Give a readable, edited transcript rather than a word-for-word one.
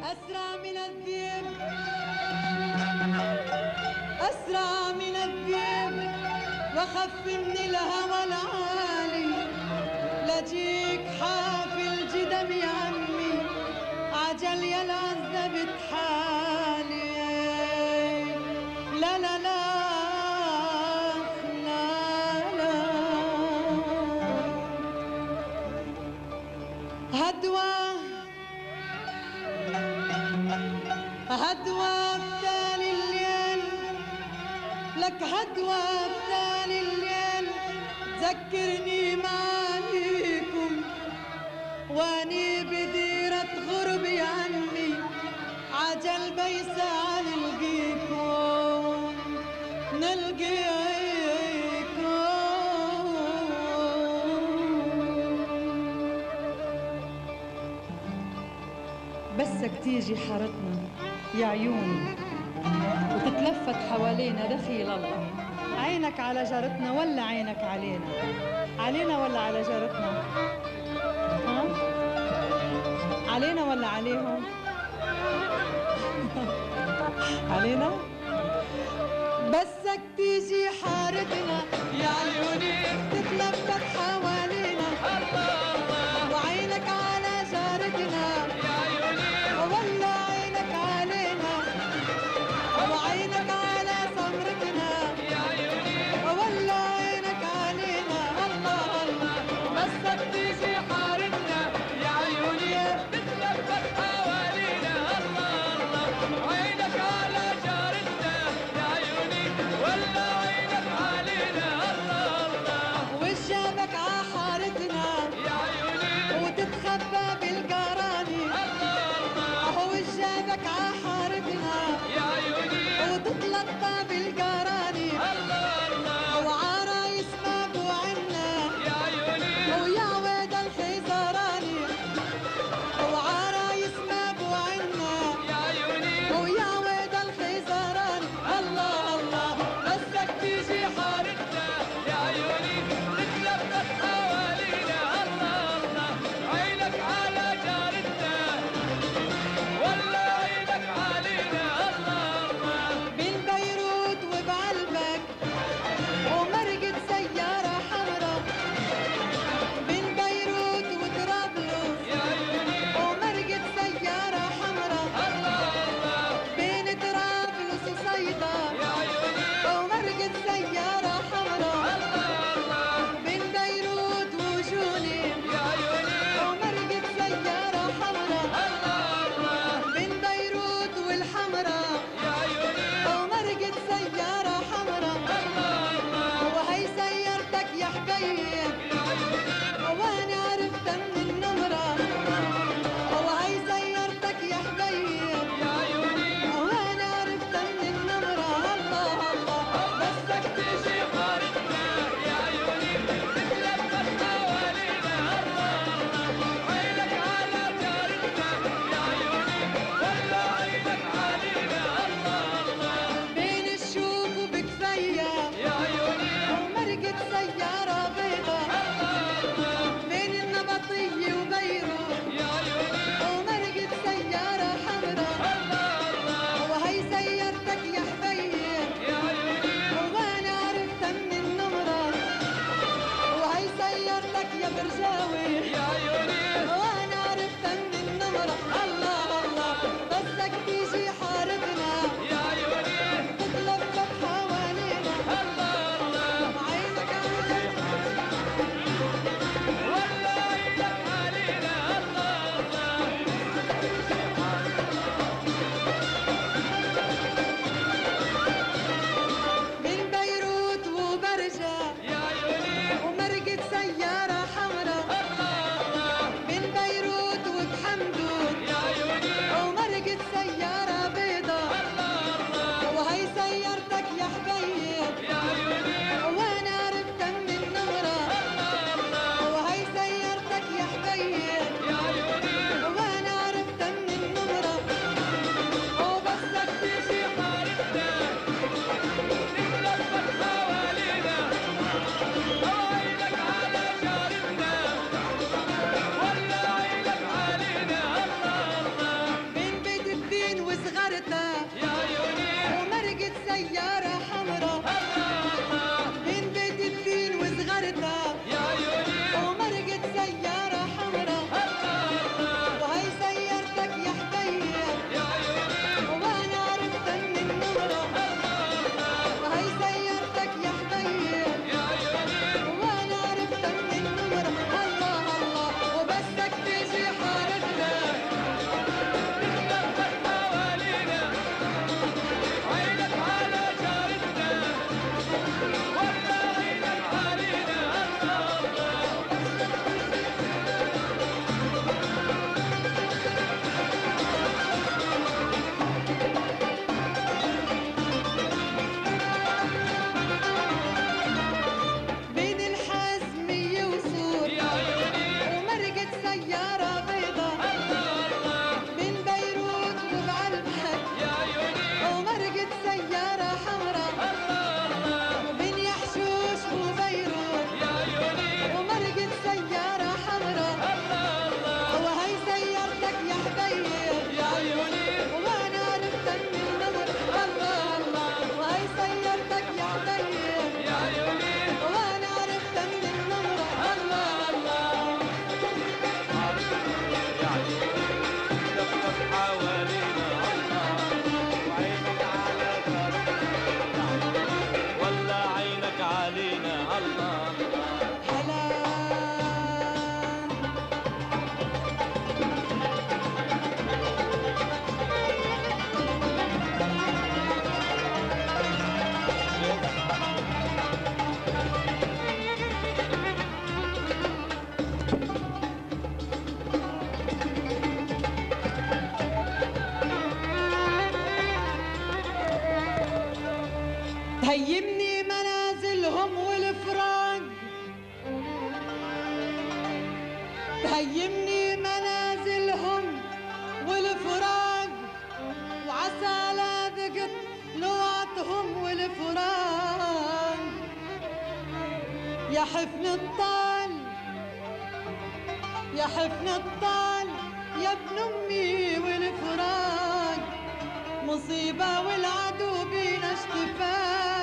أسرع من الذئب، أسرع من الذئب، وخف من الهوى العالي، لجيك حافل جدم يا عمي، عجل يا العذبت حالي. لا لا لا لا لا هدوة هدوة بتالي الليل، لك هدوة بتالي الليل، تذكرني معانيكم واني بديرة غرب يا عمي، عجل بيسع نلقيكم نلقيكم. بسك تيجي حارتنا يا عيوني وتتلفت حوالينا دخيل الله، عينك على جارتنا ولا عينك علينا؟ علينا ولا على جارتنا؟ ها؟ علينا ولا عليهم؟ علينا؟ بسك تيجي حارتنا يا عيوني تتلفت حوالينا، وعينك على جارتنا يا عيوني ولا عينك علينا، وعينك على سمرتنا يا عيوني ولا عينك علينا. الله الله بسك تيجي حارتنا يا عيوني تتلفت حوالينا، الله الله عينك على جارتنا يا عيوني ولا عينك علينا، الله الله وش جابك ع حارتنا يا عيوني تهيمني منازلهم والفراق، تهيمني منازلهم والفراق، وعسى لا ذقت لوعتهم والفراق. يا حفن الطال يا حفن الطال يا ابن امي والفراق، مصيبة والعدو بينا اشتفاق.